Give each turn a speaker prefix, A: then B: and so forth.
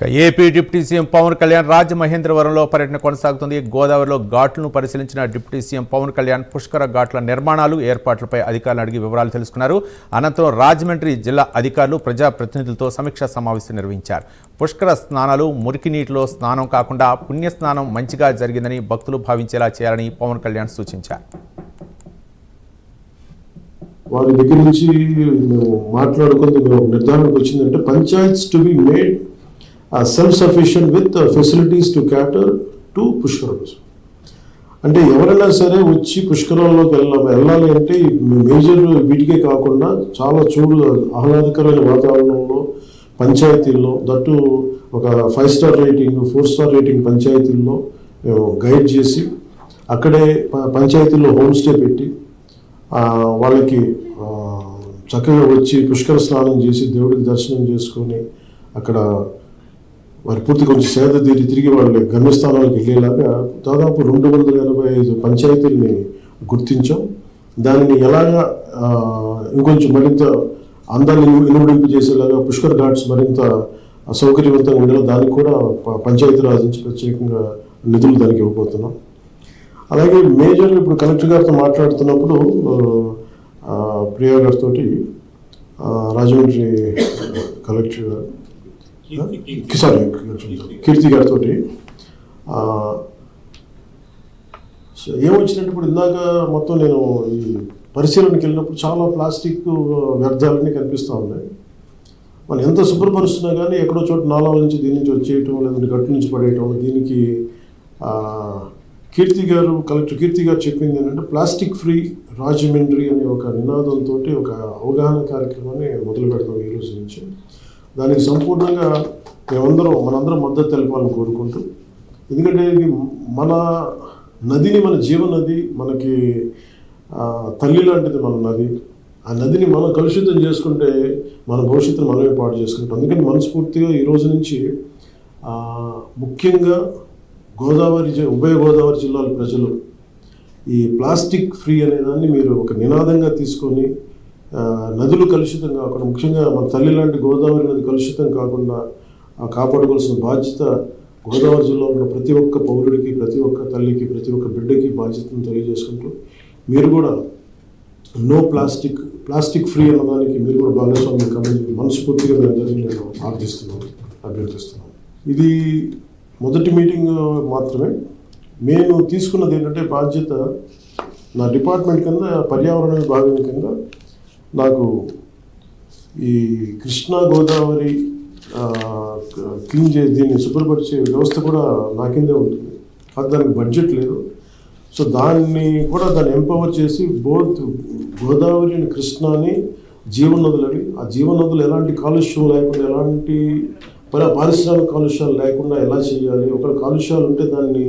A: AP deputy CM Pawan Kalyan రాజమహేంద్రవరంలో పర్యటన కొనసాగుతుంది. గోదావరిలో ఘాట్లను పరిశీలించిన డిప్యూటీ సీఎం పవన్ కళ్యాణ్ పుష్కర ఘాట్ల నిర్మాణాలు, ఏర్పాట్లపై అధికారులను అడిగి వివరాలు తెలుసుకున్నారు. అనంతరం రాజమండ్రి జిల్లా అధికారులు, ప్రజాప్రతినిధులతో సమీక్షా సమావేశం నిర్వహించారు. పుష్కర స్నానాలు మురికి నీటిలో స్నానం కాకుండా పుణ్యస్నానం మంచిగా జరిగిందని భక్తులు భావించేలా చేయాలని పవన్ కళ్యాణ్ సూచించారు.
B: వారి దగ్గర నుంచి మేము మాట్లాడుకుంది నిర్ధారణకు వచ్చిందంటే panchayats to be made self-sufficient with facilities to cater to పుష్కరాలు. అంటే ఎవరైనా సరే వచ్చి పుష్కరాల్లోకి వెళ్ళాలి అంటే మేజర్ వీటికే కాకుండా చాలా ఆహ్లాదకరమైన వాతావరణంలో పంచాయతీల్లో, దట్టు ఒక 5 స్టార్ రేటింగ్ 4 స్టార్ రేటింగ్ పంచాయతీల్లో మేము గైడ్ చేసి అక్కడే పంచాయతీల్లో హోమ్ స్టే పెట్టి వాళ్ళకి చక్కగా వచ్చి పుష్కర స్నానం చేసి దేవుడికి దర్శనం చేసుకొని అక్కడ వారి పూర్తి కొంచెం సేద తీరి తిరిగి వాళ్ళ గమ్యస్థానాలకు వెళ్ళేలాగా దాదాపు 285 పంచాయతీల్ని గుర్తించాం. దానిని ఎలాగా ఇంకొంచెం మరింత అందాన్ని ఇనుమడింపు చేసేలాగా పుష్కర్ ఘాట్స్ మరింత సౌకర్యవంతంగా ఉండేలా దానికి కూడా పంచాయతీరాజ్ నుంచి ప్రత్యేకంగా నిధులు దానికి ఇవ్వబోతున్నాం. అలాగే మేజర్గా ఇప్పుడు కలెక్టర్ గారితో మాట్లాడుతున్నప్పుడు ప్రియా గారితో, రాజమండ్రి కలెక్టర్ గారు కీర్తి గారితో ఏమొచ్చినట్టు ఇప్పుడు ఇందాక మొత్తం నేను ఈ పరిశీలనకి వెళ్ళినప్పుడు చాలా ప్లాస్టిక్ వ్యర్థాలన్నీ కనిపిస్తూ ఉన్నాయి. మనం ఎంత శుభ్రపరుస్తున్నా కానీ ఎక్కడో చోట నాలాల నుంచి దీని నుంచి వచ్చేయటం, లేదంటే గట్టు నుంచి పడేయటం. దీనికి కలెక్టర్ కీర్తి గారు చెప్పింది ఏంటంటే ప్లాస్టిక్ ఫ్రీ రాజమండ్రి అనే ఒక నినాదంతో ఒక అవగాహన కార్యక్రమాన్ని మొదలు పెడతాం ఈ రోజు నుంచి. దానికి సంపూర్ణంగా మనందరం మద్దతు తెలపాలని కోరుకుంటూ, ఎందుకంటే ఇది మన నదిని, మన జీవనది, మనకి తల్లి లాంటిది మన నది. ఆ నదిని మనం కలుషితం చేసుకుంటే మన భవిష్యత్తును మనమే పాటు చేసుకుంటాం. అందుకని మనస్ఫూర్తిగా ఈ రోజు నుంచి ముఖ్యంగా ఉభయ గోదావరి జిల్లాల ప్రజలు ఈ ప్లాస్టిక్ ఫ్రీ అనేదాన్ని మీరు ఒక నినాదంగా తీసుకొని నదులు కలుషితం కాకుండా, ముఖ్యంగా మన తల్లి లాంటి గోదావరి నది కలుషితం కాకుండా కాపాడుకోవాల్సిన బాధ్యత గోదావరి జిల్లాలో ఉన్న ప్రతి ఒక్క పౌరుడికి, ప్రతి ఒక్క తల్లికి, ప్రతి ఒక్క బిడ్డకి బాధ్యతను తెలియజేసుకుంటూ మీరు కూడా నో ప్లాస్టిక్ ఫ్రీ అన్నదానికి మీరు కూడా భాగస్వామ్యం కావాలని మనస్ఫూర్తిగా మేము అందరినీ నేను అభ్యర్థిస్తున్నాను. ఇది మొదటి మీటింగ్ మాత్రమే. నేను తీసుకున్నది ఏంటంటే బాధ్యత నా డిపార్ట్మెంట్ కింద పర్యావరణ విభాగం కింద నాకు ఈ కృష్ణా గోదావరి క్లీన్ దీన్ని శుభ్రపరిచే వ్యవస్థ కూడా నా కిందే ఉంటుంది. అది దానికి బడ్జెట్ లేదు. సో దాన్ని ఎంపవర్ చేసి బోత్ గోదావరి అండ్ కృష్ణాని జీవనదులని, ఆ జీవనదులు ఎలాంటి కాలుష్యం లేకుండా, ఎలాంటి పారిశ్రామిక కాలుష్యాలు లేకుండా ఎలా చేయాలి, ఒక కాలుష్యాలు ఉంటే దాన్ని